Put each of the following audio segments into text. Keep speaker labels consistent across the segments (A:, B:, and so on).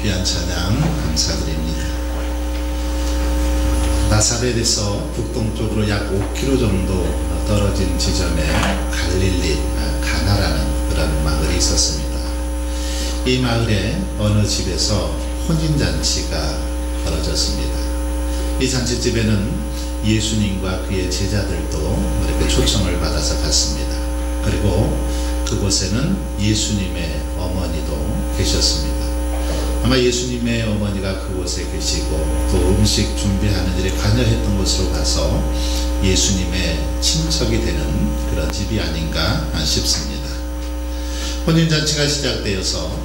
A: 귀한 찬양 감사드립니다. 나사렛에서 북동쪽으로 약 5km 정도 떨어진 지점에 갈릴리 가나라는 그런 마을이 있었습니다. 이 마을에 어느 집에서 혼인잔치가 벌어졌습니다. 이 잔치집에는 예수님과 그의 제자들도 이렇게 초청을 받아서 갔습니다. 그리고 그곳에는 예수님의 어머니도 계셨습니다. 아마 예수님의 어머니가 그곳에 계시고 또 음식 준비하는 일에 관여했던 곳으로 가서 예수님의 친척이 되는 그런 집이 아닌가 싶습니다. 혼인잔치가 시작되어서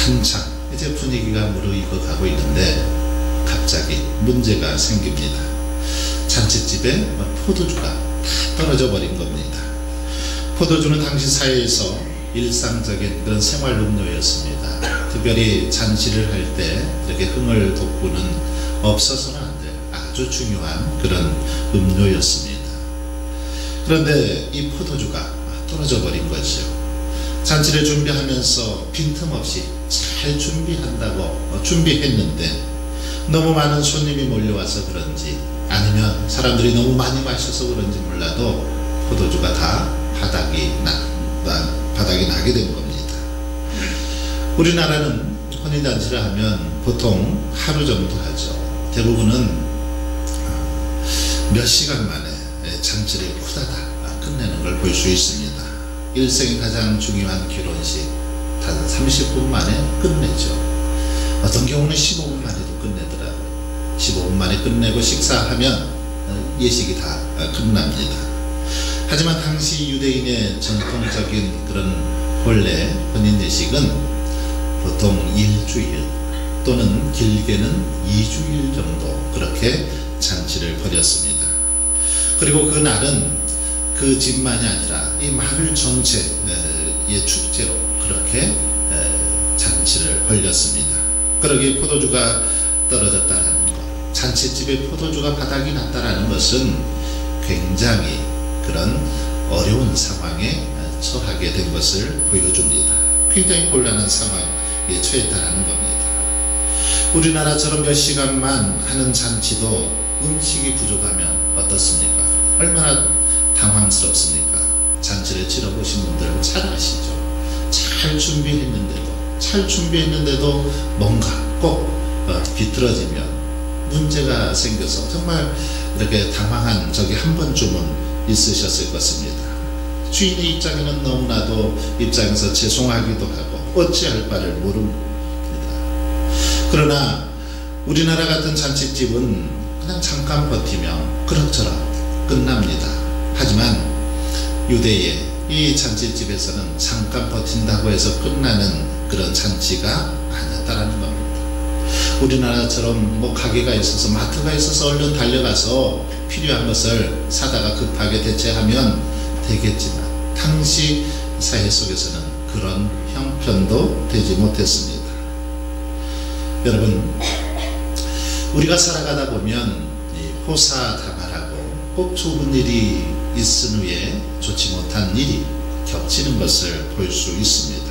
A: 한참 이제 분위기가 무르익어 가고 있는데 갑자기 문제가 생깁니다. 잔치집에 포도주가 다 떨어져 버린 겁니다. 포도주는 당시 사회에서 일상적인 그런 생활 음료였습니다. 특별히 잔치를 할 때 이렇게 흥을 돋구는 없어서는 안 될 아주 중요한 그런 음료였습니다. 그런데 이 포도주가 떨어져 버린 거죠. 잔치를 준비하면서 빈틈없이 잘 준비했는데 너무 많은 손님이 몰려와서 그런지 아니면 사람들이 너무 많이 마셔서 그런지 몰라도 포도주가 다 바닥이 나게 된 겁니다. 우리나라는 혼인잔치를 하면 보통 하루 정도 하죠. 대부분은 몇 시간 만에 잔치를 후다닥 끝내는 걸 볼 수 있습니다. 일생이 가장 중요한 결혼식 단 30분 만에 끝내죠. 어떤 경우는 15분 만에도 끝내더라고요. 15분 만에 끝내고 식사하면 예식이 다 끝납니다. 하지만 당시 유대인의 전통적인 그런 본래 혼인 예식은 보통 일주일 또는 길게는 2주일 정도 그렇게 잔치를 벌였습니다. 그리고 그날은 그 집만이 아니라 이 마을 전체의 축제로 그렇게 잔치를 벌였습니다. 그러기에 포도주가 떨어졌다는 것, 잔치집에 포도주가 바닥이 났다는 것은 굉장히 그런 어려운 상황에 처하게 된 것을 보여줍니다. 굉장히 곤란한 상황에 처했다는 겁니다. 우리나라처럼 몇 시간만 하는 잔치도 음식이 부족하면 어떻습니까? 얼마나 당황스럽습니까? 잔치를 치러보신 분들은 잘 아시죠? 잘 준비했는데도 뭔가 꼭 비틀어지면 문제가 생겨서 정말 이렇게 당황한 적이 한 번쯤은 있으셨을 것입니다. 주인의 입장에는 너무나도 입장에서 죄송하기도 하고 어찌할 바를 모릅니다. 그러나 우리나라 같은 잔치집은 그냥 잠깐 버티면 그럭저럭 끝납니다. 하지만 유대의 이 잔치집에서는 잠깐 버틴다고 해서 끝나는 그런 잔치가 아니었다라는 겁니다. 우리나라처럼 뭐 가게가 있어서 마트가 있어서 얼른 달려가서 필요한 것을 사다가 급하게 대체하면 되겠지만 당시 사회 속에서는 그런 형편도 되지 못했습니다. 여러분, 우리가 살아가다 보면 호사다말하고 꼭 좋은 일이 있은 후에 좋지 못한 일이 겹치는 것을 볼 수 있습니다.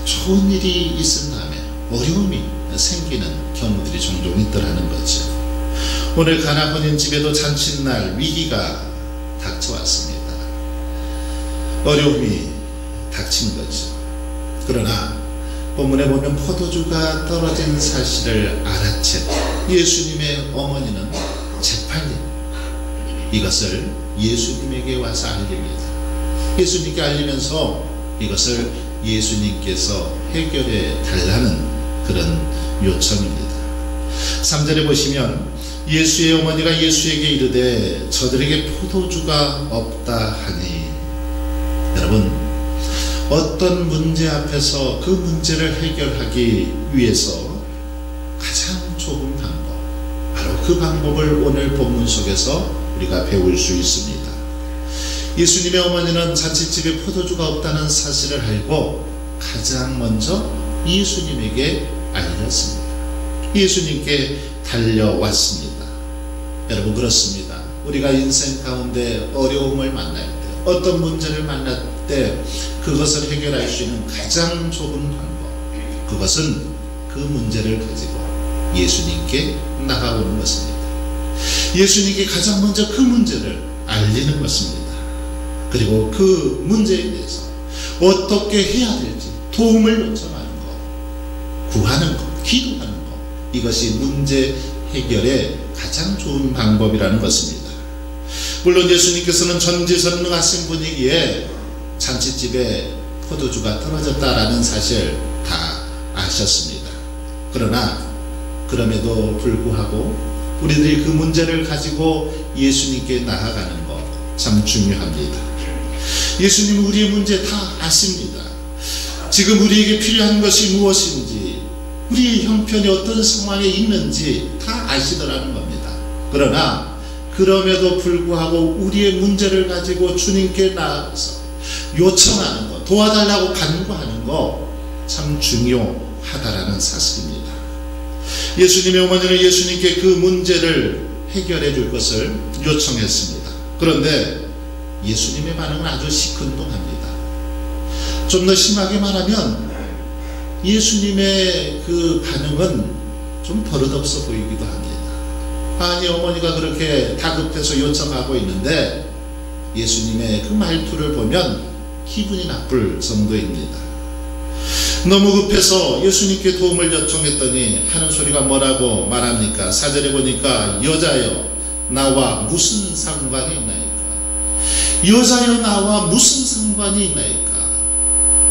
A: 좋은 일이 있은 다음에 어려움이 생기는 경우들이 종종 있더라는 거죠. 오늘 가나 혼인집에도 잔칫날 위기가 닥쳐왔습니다. 어려움이 닥친 거죠. 그러나 본문에 보면 포도주가 떨어진 사실을 알아챈 예수님의 어머니는 재빨리 이것을 예수님에게 와서 알립니다. 예수님께 알리면서 이것을 예수님께서 해결해 달라는 그런 요청입니다. 3절에 보시면 예수의 어머니가 예수에게 이르되 저들에게 포도주가 없다 하니, 여러분, 어떤 문제 앞에서 그 문제를 해결하기 위해서 가장 좋은 방법, 바로 그 방법을 오늘 본문 속에서 우리가 배울 수 있습니다. 예수님의 어머니는 잔치집에 포도주가 없다는 사실을 알고 가장 먼저 예수님에게 알렸습니다. 예수님께 달려왔습니다. 여러분, 그렇습니다. 우리가 인생 가운데 어려움을 만날 때, 어떤 문제를 만날 때 그것을 해결할 수 있는 가장 좋은 방법, 그것은 그 문제를 가지고 예수님께 나가보는 것입니다. 예수님께 가장 먼저 그 문제를 알리는 것입니다. 그리고 그 문제에 대해서 어떻게 해야 될지 도움을 요청하는 것, 구하는 것, 기도하는 것, 이것이 문제 해결의 가장 좋은 방법이라는 것입니다. 물론 예수님께서는 전지전능하신 분이기에 잔치집에 포도주가 떨어졌다라는 사실 다 아셨습니다. 그러나 그럼에도 불구하고 우리들이 그 문제를 가지고 예수님께 나아가는 것 참 중요합니다. 예수님은 우리의 문제 다 아십니다. 지금 우리에게 필요한 것이 무엇인지, 우리의 형편이 어떤 상황에 있는지 다 아시더라는 겁니다. 그러나 그럼에도 불구하고 우리의 문제를 가지고 주님께 나아가서 요청하는 것, 도와달라고 간구하는 것 참 중요하다라는 사실입니다. 예수님의 어머니는 예수님께 그 문제를 해결해 줄 것을 요청했습니다. 그런데 예수님의 반응은 아주 시큰둥합니다. 좀 더 심하게 말하면 예수님의 그 반응은 좀 버릇없어 보이기도 합니다. 아니, 어머니가 그렇게 다급해서 요청하고 있는데 예수님의 그 말투를 보면 기분이 나쁠 정도입니다. 너무 급해서 예수님께 도움을 요청했더니 하는 소리가 뭐라고 말합니까? 4절에 보니까 여자여 나와 무슨 상관이 있나이까? 여자여 나와 무슨 상관이 있나이까?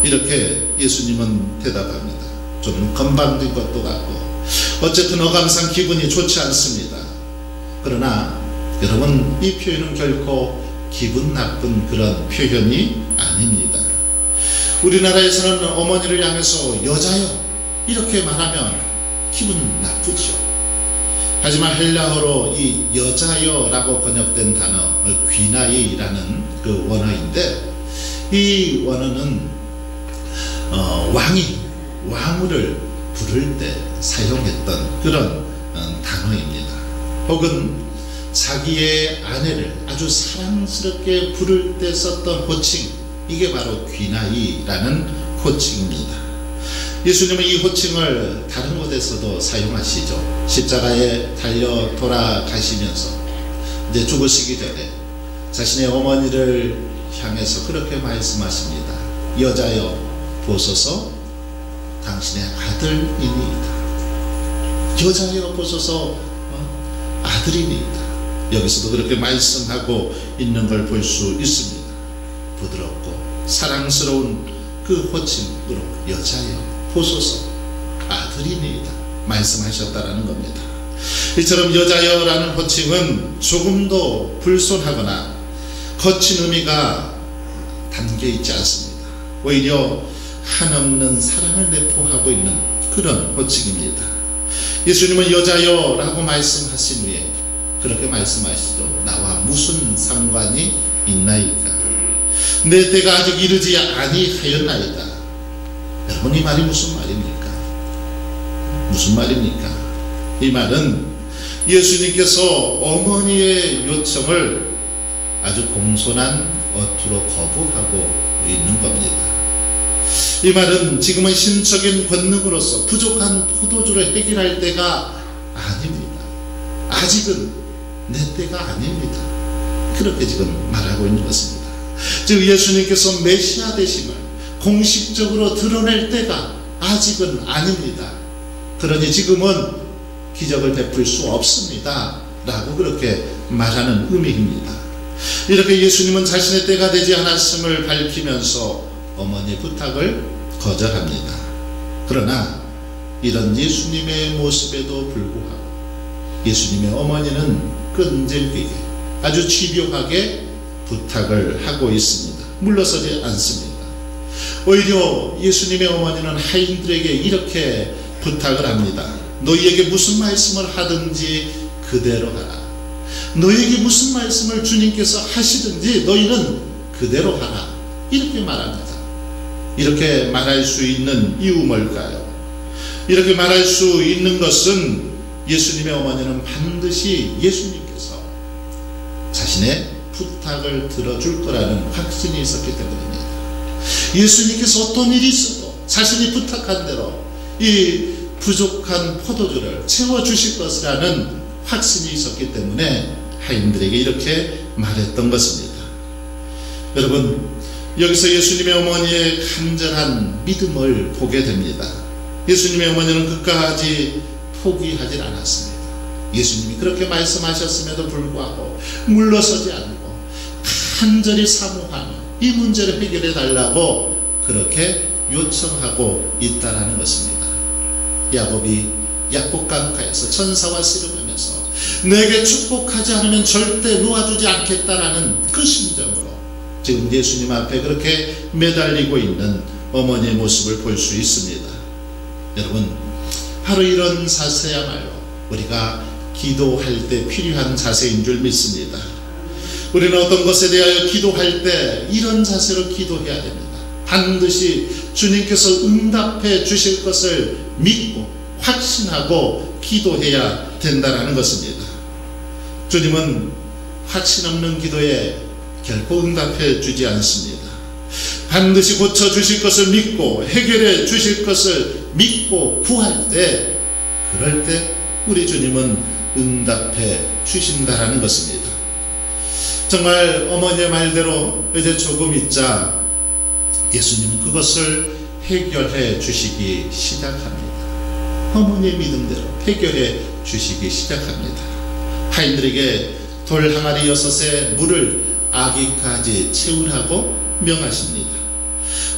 A: 이렇게 예수님은 대답합니다. 좀 건방진 것도 같고 어쨌든 어감상 기분이 좋지 않습니다. 그러나 여러분, 이 표현은 결코 기분 나쁜 그런 표현이 아닙니다. 우리나라에서는 어머니를 향해서 여자여 이렇게 말하면 기분 나쁘죠. 하지만 헬라어로 이 여자여라고 번역된 단어 귀나이라는 그 원어인데, 이 원어는 왕후를 부를 때 사용했던 그런 단어입니다. 혹은 자기의 아내를 아주 사랑스럽게 부를 때 썼던 호칭, 이게 바로 귀나이라는 호칭입니다. 예수님은 이 호칭을 다른 곳에서도 사용하시죠. 십자가에 달려 돌아가시면서 이제 죽으시기 전에 자신의 어머니를 향해서 그렇게 말씀하십니다. 여자여 보소서 당신의 아들이니이다. 여자여 보소서 아들이니이다. 여기서도 그렇게 말씀하고 있는 걸 볼 수 있습니다. 부드럽고 사랑스러운 그 호칭으로 여자여 보소서 아들이니이다 말씀하셨다라는 겁니다. 이처럼 여자여라는 호칭은 조금도 불손하거나 거친 의미가 담겨 있지 않습니다. 오히려 한없는 사랑을 내포하고 있는 그런 호칭입니다. 예수님은 여자여라고 말씀하신 후에 그렇게 말씀하시죠. 나와 무슨 상관이 있나이까? 내 때가 아직 이르지 아니하였나이다. 여러분, 이 말이 무슨 말입니까? 무슨 말입니까? 이 말은 예수님께서 어머니의 요청을 아주 공손한 어투로 거부하고 있는 겁니다. 이 말은 지금은 신적인 권능으로서 부족한 포도주를 해결할 때가 아닙니다. 아직은 내 때가 아닙니다. 그렇게 지금 말하고 있는 것입니다. 즉 예수님께서 메시아 되심을 공식적으로 드러낼 때가 아직은 아닙니다. 그러니 지금은 기적을 베풀 수 없습니다 라고 그렇게 말하는 의미입니다. 이렇게 예수님은 자신의 때가 되지 않았음을 밝히면서 어머니의 부탁을 거절합니다. 그러나 이런 예수님의 모습에도 불구하고 예수님의 어머니는 끈질기게 아주 집요하게 부탁을 하고 있습니다. 물러서지 않습니다. 오히려 예수님의 어머니는 하인들에게 이렇게 부탁을 합니다. 너희에게 무슨 말씀을 하든지 그대로 하라. 너희에게 무슨 말씀을 주님께서 하시든지 너희는 그대로 하라. 이렇게 말합니다. 이렇게 말할 수 있는 이유 뭘까요? 이렇게 말할 수 있는 것은 예수님의 어머니는 반드시 예수님께서 자신의 부탁을 들어줄 거라는 확신이 있었기 때문입니다. 예수님께서 어떤 일이 있어도 자신이 부탁한 대로 이 부족한 포도주를 채워주실 것이라는 확신이 있었기 때문에 하인들에게 이렇게 말했던 것입니다. 여러분, 여기서 예수님의 어머니의 간절한 믿음을 보게 됩니다. 예수님의 어머니는 끝까지 포기하지 않았습니다. 예수님이 그렇게 말씀하셨음에도 불구하고 물러서지 않고 간절히 사모하며 이 문제를 해결해 달라고 그렇게 요청하고 있다라는 것입니다. 야곱이 약복강가에서 천사와 씨름하면서 내게 축복하지 않으면 절대 놓아주지 않겠다라는 그 심정으로 지금 예수님 앞에 그렇게 매달리고 있는 어머니의 모습을 볼 수 있습니다. 여러분, 바로 이런 자세야말로 우리가 기도할 때 필요한 자세인 줄 믿습니다. 우리는 어떤 것에 대하여 기도할 때 이런 자세로 기도해야 됩니다. 반드시 주님께서 응답해 주실 것을 믿고 확신하고 기도해야 된다는 것입니다. 주님은 확신 없는 기도에 결코 응답해 주지 않습니다. 반드시 고쳐 주실 것을 믿고 해결해 주실 것을 믿고 구할 때, 그럴 때 우리 주님은 응답해 주신다라는 것입니다. 정말 어머니의 말대로 이제 조금 있자 예수님은 그것을 해결해 주시기 시작합니다. 어머니의 믿음대로 해결해 주시기 시작합니다. 하인들에게 돌 항아리 6에 물을 아기까지 채우라고 명하십니다.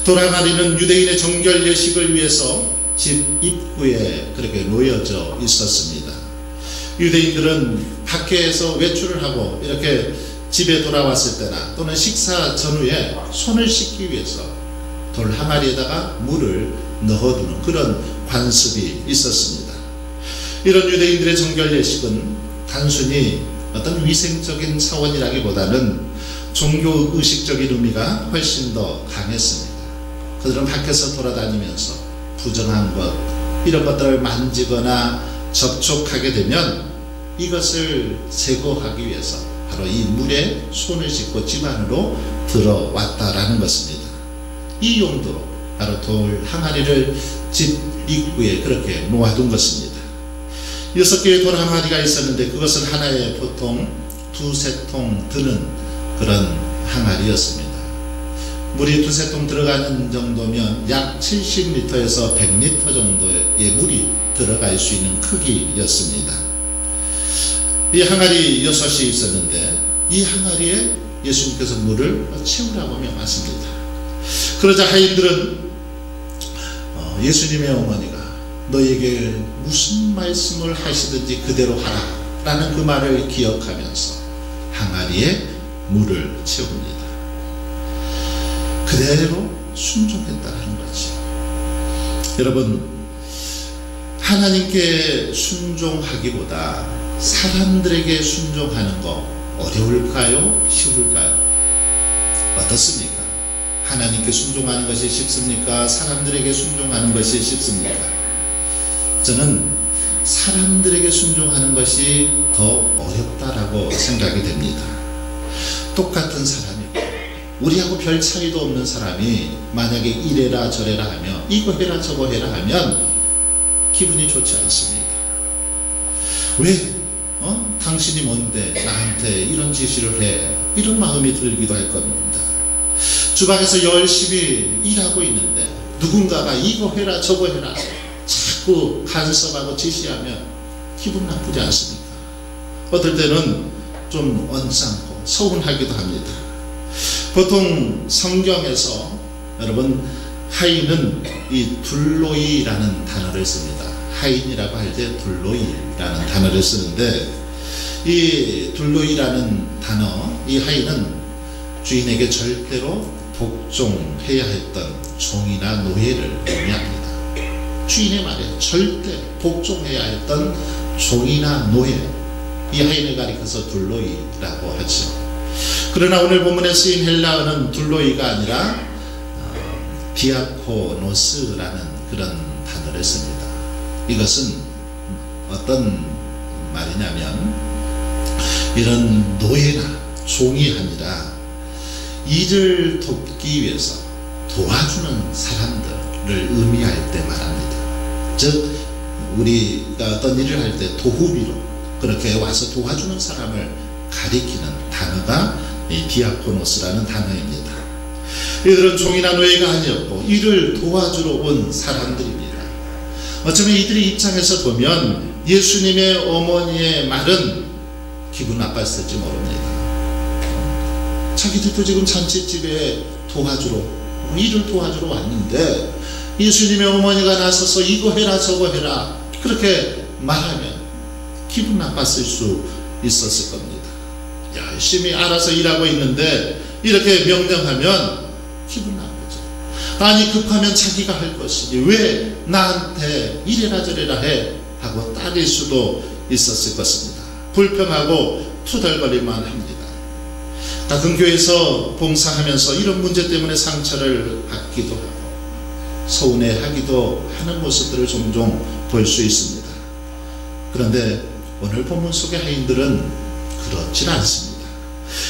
A: 돌 항아리는 유대인의 정결 예식을 위해서 집 입구에 그렇게 놓여져 있었습니다. 유대인들은 밖에서 외출을 하고 이렇게 집에 돌아왔을 때나 또는 식사 전후에 손을 씻기 위해서 돌 항아리에다가 물을 넣어두는 그런 관습이 있었습니다. 이런 유대인들의 정결 예식은 단순히 어떤 위생적인 차원이라기보다는 종교 의식적인 의미가 훨씬 더 강했습니다. 그들은 밖에서 돌아다니면서 부정한 것, 이런 것들을 만지거나 접촉하게 되면 이것을 제거하기 위해서 바로 이 물에 손을 씻고 집 안으로 들어왔다라는 것입니다. 이 용도로 바로 돌 항아리를 집 입구에 그렇게 놓아둔 것입니다. 6개의 돌 항아리가 있었는데 그것은 하나에 보통 2~3통 드는 그런 항아리였습니다. 물이 2~3통 들어가는 정도면 약 70리터에서 100리터 정도의 물이 들어갈 수 있는 크기였습니다. 이 항아리 6이 있었는데 이 항아리에 예수님께서 물을 채우라고 명하십니다. 그러자 하인들은 예수님의 어머니가 너에게 무슨 말씀을 하시든지 그대로 하라 라는 그 말을 기억하면서 항아리에 물을 채웁니다. 그대로 순종했다는 거죠. 여러분, 하나님께 순종하기보다 사람들에게 순종하는 거 어려울까요? 쉬울까요? 어떻습니까? 하나님께 순종하는 것이 쉽습니까? 사람들에게 순종하는 것이 쉽습니까? 저는 사람들에게 순종하는 것이 더 어렵다라고 생각이 됩니다. 똑같은 사람이고 우리하고 별 차이도 없는 사람이 만약에 이래라 저래라 하며 이거 해라 저거 해라 하면 기분이 좋지 않습니다. 왜? 당신이 뭔데 나한테 이런 지시를 해? 이런 마음이 들기도 할 겁니다. 주방에서 열심히 일하고 있는데 누군가가 이거 해라 저거 해라 자꾸 간섭하고 지시하면 기분 나쁘지 않습니까? 어떨 때는 좀 언짢고 서운하기도 합니다. 보통 성경에서 여러분 하인은 이 둘로이라는 단어를 씁니다. 하인이라고 할 때 둘로이라는 단어를 쓰는데 이 둘로이라는 단어, 이 하인은 주인에게 절대로 복종해야 했던 종이나 노예를 의미합니다. 주인의 말에 절대 복종해야 했던 종이나 노예, 이 하인을 가리켜서 둘로이라고 하죠. 그러나 오늘 본문에 쓰인 헬라어는 둘로이가 아니라 디아코노스라는 그런 단어를 씁니다. 이것은 어떤 말이냐면 이런 노예나 종이 아니라 일을 돕기 위해서 도와주는 사람들을 의미할 때 말합니다. 즉 우리가 어떤 일을 할 때 도우미로 그렇게 와서 도와주는 사람을 가리키는 단어가 이 디아코노스라는 단어입니다. 이들은 종이나 노예가 아니었고 이를 도와주러 온 사람들입니다. 어쩌면 이들의 입장에서 보면 예수님의 어머니의 말은 기분 나빴을지 모릅니다. 자기들도 지금 잔치집에 일을 도와주러 왔는데 예수님의 어머니가 나서서 이거 해라 저거 해라 그렇게 말하면 기분 나빴을 수 있었을 겁니다. 열심히 알아서 일하고 있는데 이렇게 명령하면 기분 나쁘죠. 아니 급하면 자기가 할 것이지 왜 나한테 이래라 저래라 해 하고 따질 수도 있었을 것입니다. 불평하고 투덜거릴만 합니다. 같은 교회에서 봉사하면서 이런 문제 때문에 상처를 받기도 하고 서운해하기도 하는 모습들을 종종 볼 수 있습니다. 그런데 오늘 본문 속의 하인들은 그렇진 않습니다.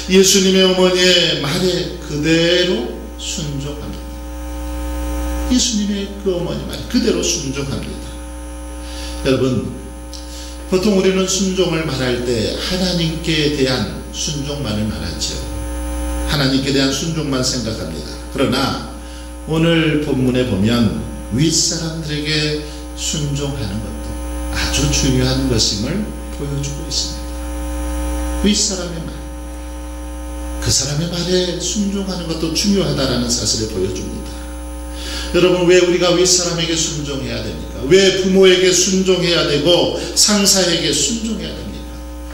A: 예수님의 어머니의 말에 그대로 순종합니다. 예수님의 그 어머니 말에 그대로 순종합니다. 여러분, 보통 우리는 순종을 말할 때 하나님께 대한 순종만을 말하죠. 하나님께 대한 순종만 생각합니다. 그러나 오늘 본문에 보면 윗사람들에게 순종하는 것도 아주 중요한 것임을 보여주고 있습니다. 윗사람의 말, 그 사람의 말에 순종하는 것도 중요하다라는 사실을 보여줍니다. 여러분, 왜 우리가 윗사람에게 순종해야 됩니까? 왜 부모에게 순종해야 되고 상사에게 순종해야 됩니까?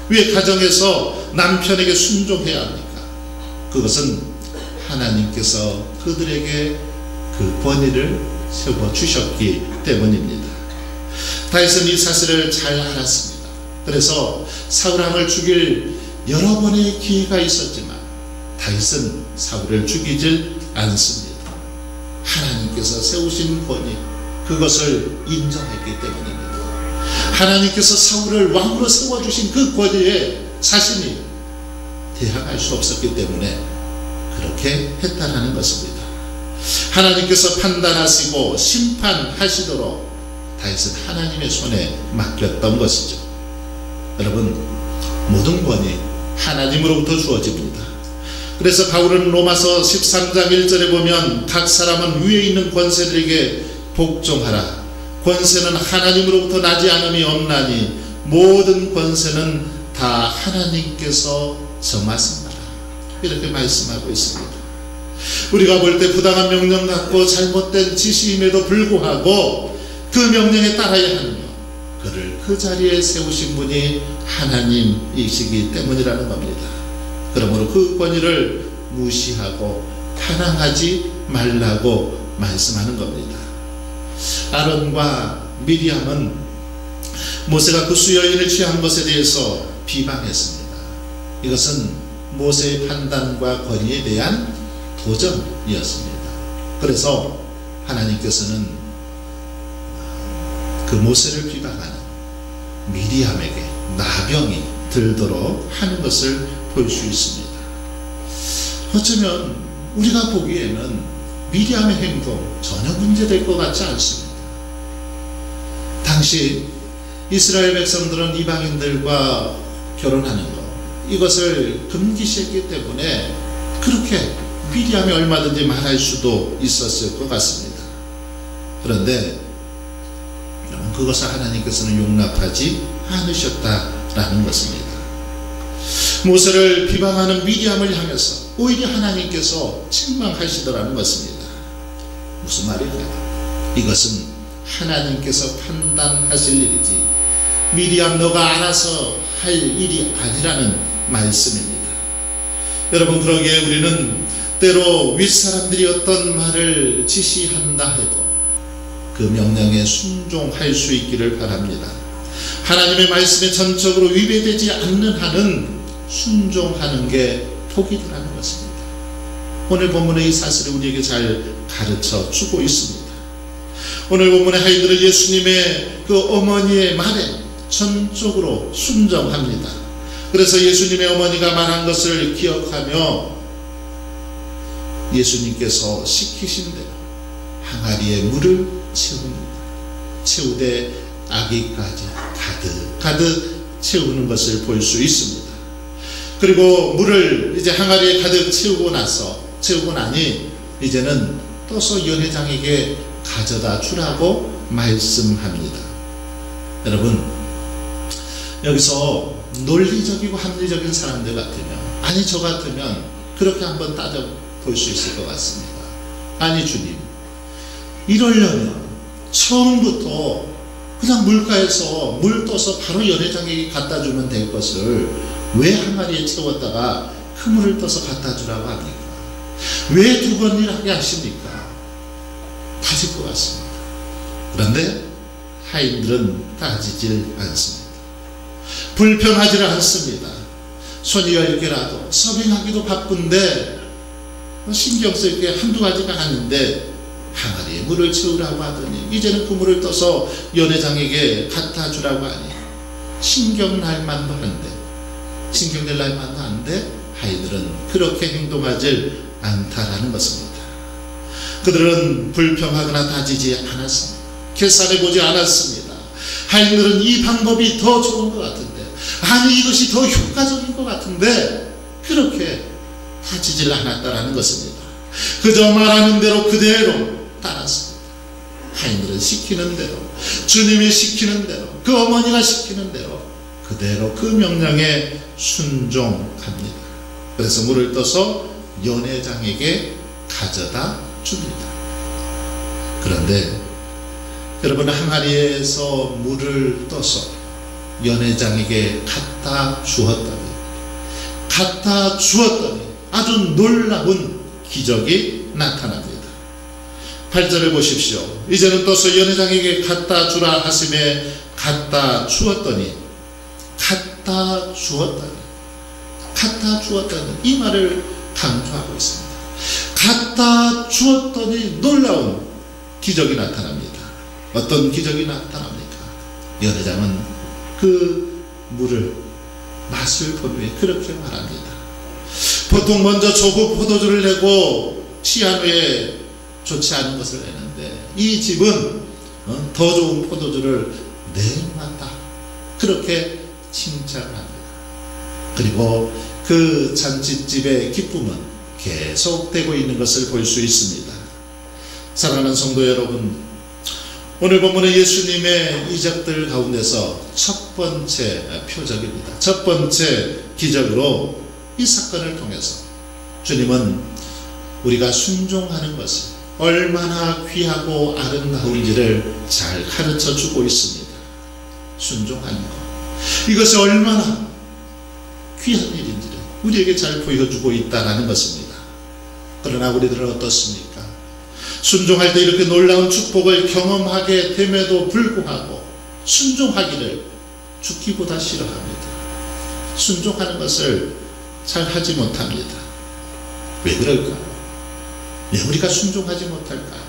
A: 왜 가정에서 남편에게 순종해야 합니까? 그것은 하나님께서 그들에게 그 권위를 세워주셨기 때문입니다. 다윗은 이 사실을 잘 알았습니다. 그래서 사울왕을 죽일 여러 번의 기회가 있었지만 다윗은 사울을 죽이질 않습니다. 하나님께서 세우신 권위, 그것을 인정했기 때문입니다. 하나님께서 사울을 왕으로 세워주신 그 권위에 자신이 대항할 수 없었기 때문에 그렇게 했다라는 것입니다. 하나님께서 판단하시고 심판하시도록 다윗은 하나님의 손에 맡겼던 것이죠. 여러분, 모든 권위 하나님으로부터 주어집니다. 그래서 바울은 로마서 13장 1절에 보면 각 사람은 위에 있는 권세들에게 복종하라. 권세는 하나님으로부터 나지 않음이 없나니 모든 권세는 다 하나님께서 정하신다. 이렇게 말씀하고 있습니다. 우리가 볼 때 부당한 명령 같고 잘못된 지시임에도 불구하고 그 명령에 따라야 하는 것, 그를 그 자리에 세우신 분이 하나님이시기 때문이라는 겁니다. 그러므로 그 권위를 무시하고 반항하지 말라고 말씀하는 겁니다. 아론과 미리암은 모세가 구수 여인을 취한 것에 대해서 비방했습니다. 이것은 모세의 판단과 권위에 대한 도전이었습니다. 그래서 하나님께서는 그 모세를 비방하는 미리암에게 나병이 들도록 하는 것을 볼 수 있습니다. 어쩌면 우리가 보기에는 미리암의 행동 전혀 문제될 것 같지 않습니다. 당시 이스라엘 백성들은 이방인들과 결혼하는 것, 이것을 금기시했기 때문에 그렇게 미리암이 얼마든지 말할 수도 있었을 것 같습니다. 그런데 그것을 하나님께서는 용납하지 않으셨다라는 것입니다. 모세를 비방하는 미리암을 향해서 오히려 하나님께서 책망하시더라는 것입니다. 무슨 말일까요? 이것은 하나님께서 판단하실 일이지 미리암 너가 알아서 할 일이 아니라는 말씀입니다. 여러분, 그러기에 우리는 때로 윗사람들이 어떤 말을 지시한다 해도 그 명령에 순종할 수 있기를 바랍니다. 하나님의 말씀에 전적으로 위배되지 않는 한은 순종하는 게 복이라는 것입니다. 오늘 본문의 이 사실을 우리에게 잘 가르쳐 주고 있습니다. 오늘 본문의 하인들은 예수님의 그 어머니의 말에 전적으로 순종합니다. 그래서 예수님의 어머니가 말한 것을 기억하며 예수님께서 시키신 대로 항아리에 물을 채웁니다. 채우되 아기까지 가득 채우는 것을 볼 수 있습니다. 그리고 물을 이제 항아리에 가득 채우고 나니 이제는 떠서 연회장에게 가져다 주라고 말씀합니다. 여러분, 여기서 논리적이고 합리적인 사람들 같으면, 아니 저 같으면 그렇게 한번 따져볼 수 있을 것 같습니다. 아니 주님, 이러려면 처음부터 그냥 물가에서 물 떠서 바로 연회장에게 갖다 주면 될 것을 왜 항아리에 채웠다가 그물을 떠서 갖다 주라고 합니까? 왜 두 번 일하게 하십니까? 따질 것 같습니다. 그런데 하인들은 따지질 않습니다. 불평하지를 않습니다. 손이 10개라도 서빙하기도 바쁜데 신경 쓸 게 한두 가지가 아닌데 항아리에 물을 채우라고 하더니 이제는 그 물을 떠서 연회장에게 갖다 주라고 하니 신경낼 만도 한데 하인들은 그렇게 행동하지 않다라는 것입니다. 그들은 불평하거나 따지지 않았습니다. 계산해보지 않았습니다. 하인들은 이 방법이 더 좋은 것 같은데, 아니 이것이 더 효과적인 것 같은데 그렇게 따지질 않았다라는 것입니다. 그저 말하는 대로 그대로 따랐습니다. 하인들은 시키는 대로, 주님이 시키는 대로, 그 어머니가 시키는 대로 그대로 그 명령에 순종합니다. 그래서 물을 떠서 연회장에게 가져다 줍니다. 그런데 여러분, 항아리에서 물을 떠서 연회장에게 갖다 주었더니 아주 놀라운 기적이 나타납니다. 8절을 보십시오. 이제는 떠서 연회장에게 갖다 주라 하심에 갖다 주었더니 이 말을 강조하고 있습니다. 갖다 주었더니 놀라운 기적이 나타납니다. 어떤 기적이 나타납니까? 연회장은 그 물을 맛을 본 후에 그렇게 말합니다. 보통 먼저 조국 포도주를 내고 취한 후에 좋지 않은 것을 내는데 이 집은 더 좋은 포도주를 내놨다, 그렇게 칭찬합니다. 그리고 그 잔치집의 기쁨은 계속되고 있는 것을 볼 수 있습니다. 사랑하는 성도 여러분, 오늘 본문은 예수님의 이적들 가운데서 첫 번째 표적입니다. 첫 번째 기적으로 이 사건을 통해서 주님은 우리가 순종하는 것이 얼마나 귀하고 아름다운지를 잘 가르쳐 주고 있습니다. 순종하는 것, 이것이 얼마나 귀한 일인지를 우리에게 잘 보여주고 있다는 것입니다. 그러나 우리들은 어떻습니까? 순종할 때 이렇게 놀라운 축복을 경험하게 됨에도 불구하고 순종하기를 죽기보다 싫어합니다. 순종하는 것을 잘 하지 못합니다. 왜 그럴까요? 왜 우리가 순종하지 못할까요?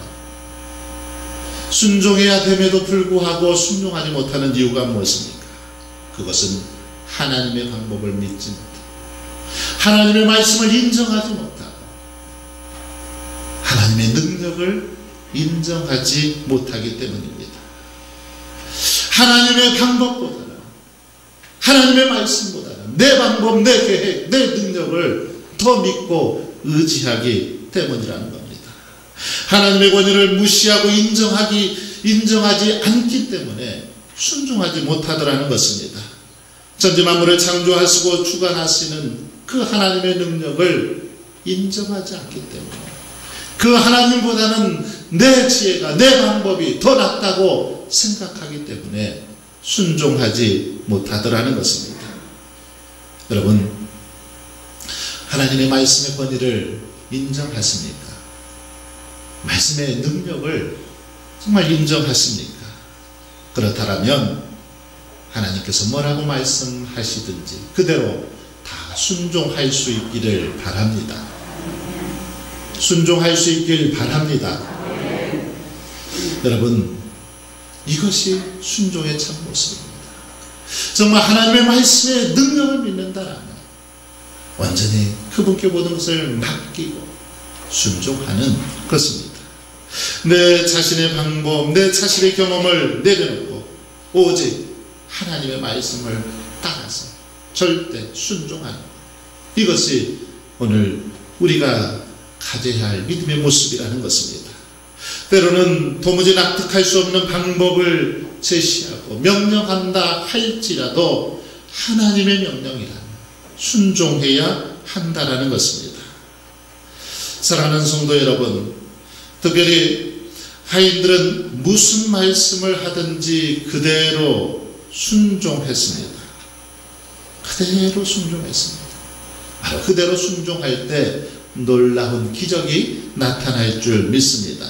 A: 순종해야 됨에도 불구하고 순종하지 못하는 이유가 무엇입니까? 그것은 하나님의 방법을 믿지 못하고 하나님의 말씀을 인정하지 못하고 하나님의 능력을 인정하지 못하기 때문입니다. 하나님의 방법보다는, 하나님의 말씀보다는 내 방법, 내 계획, 내 능력을 더 믿고 의지하기 때문이라는 겁니다. 하나님의 권위를 무시하고 인정하지 않기 때문에 순종하지 못하더라는 것입니다. 전지 만물을 창조하시고 주관하시는 그 하나님의 능력을 인정하지 않기 때문에, 그 하나님보다는 내 지혜가, 내 방법이 더 낫다고 생각하기 때문에 순종하지 못하더라는 것입니다. 여러분, 하나님의 말씀의 권위를 인정하십니까? 말씀의 능력을 정말 인정하십니까? 그렇다면 하나님께서 뭐라고 말씀하시든지 그대로 다 순종할 수 있기를 바랍니다. 순종할 수 있길 바랍니다. 여러분, 이것이 순종의 참 모습입니다. 정말 하나님의 말씀의 능력을 믿는다라면 완전히 그분께 모든 것을 맡기고 순종하는 것입니다. 내 자신의 방법, 내 자신의 경험을 내려놓고 오직 하나님의 말씀을 따라서 절대 순종하는 것. 이것이 오늘 우리가 가져야 할 믿음의 모습이라는 것입니다. 때로는 도무지 납득할 수 없는 방법을 제시하고 명령한다 할지라도 하나님의 명령이라면 순종해야 한다라는 것입니다. 사랑하는 성도 여러분, 특별히 하인들은 무슨 말씀을 하든지 그대로 순종했습니다. 그대로 순종했습니다. 바로 그대로 순종할 때 놀라운 기적이 나타날 줄 믿습니다.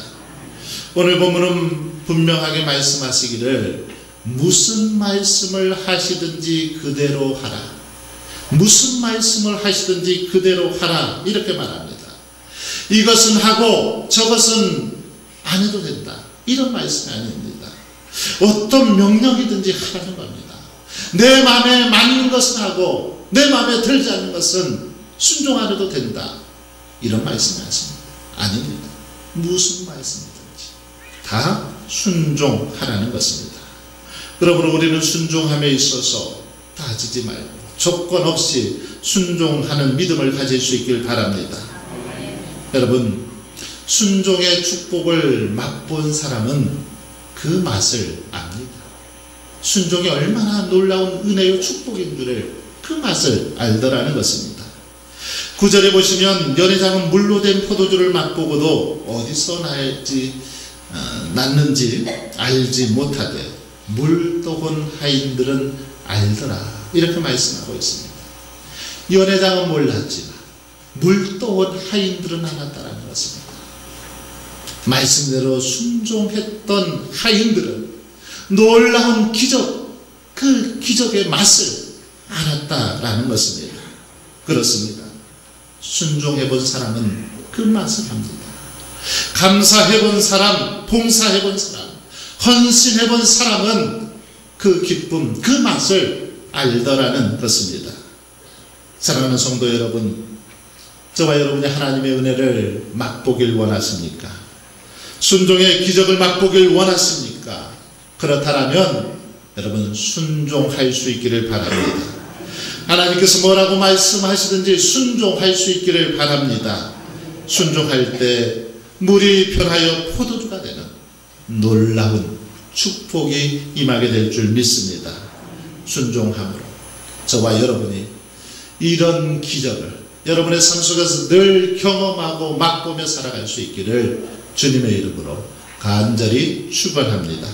A: 오늘 본문은 분명하게 말씀하시기를 무슨 말씀을 하시든지 그대로 하라. 무슨 말씀을 하시든지 그대로 하라. 이렇게 말합니다. 이것은 하고 저것은 안 해도 된다. 이런 말씀이 아닙니다. 어떤 명령이든지 하라는 겁니다. 내 마음에 맞는 것은 하고 내 마음에 들지 않는 것은 순종 안 해도 된다. 이런 말씀이 하십니다. 아닙니다. 무슨 말씀이든지 다 순종하라는 것입니다. 그러므로 우리는 순종함에 있어서 따지지 말고 조건 없이 순종하는 믿음을 가질 수 있길 바랍니다. 여러분, 순종의 축복을 맛본 사람은 그 맛을 압니다. 순종이 얼마나 놀라운 은혜요 축복인 줄을 그 맛을 알더라는 것입니다. 9절에 보시면 연회장은 물로 된 포도주를 맛보고도 어디서 났는지 알지 못하되 물떠온 하인들은 알더라. 이렇게 말씀하고 있습니다. 연회장은 몰랐지만 물떠온 하인들은 알았다라는 것입니다. 말씀대로 순종했던 하인들은 놀라운 기적, 그 기적의 맛을 알았다라는 것입니다. 그렇습니다. 순종해본 사람은 그 맛을 합니다. 감사해본 사람, 봉사해본 사람, 헌신해본 사람은 그 기쁨, 그 맛을 알더라는 것입니다. 사랑하는 성도 여러분, 저와 여러분이 하나님의 은혜를 맛보길 원하십니까? 순종의 기적을 맛보길 원하십니까? 그렇다면 여러분 순종할 수 있기를 바랍니다. 하나님께서 뭐라고 말씀하시든지 순종할 수 있기를 바랍니다. 순종할 때 물이 변하여 포도주가 되는 놀라운 축복이 임하게 될 줄 믿습니다. 순종함으로 저와 여러분이 이런 기적을 여러분의 삶 속에서 늘 경험하고 맛보며 살아갈 수 있기를 주님의 이름으로 간절히 축원합니다.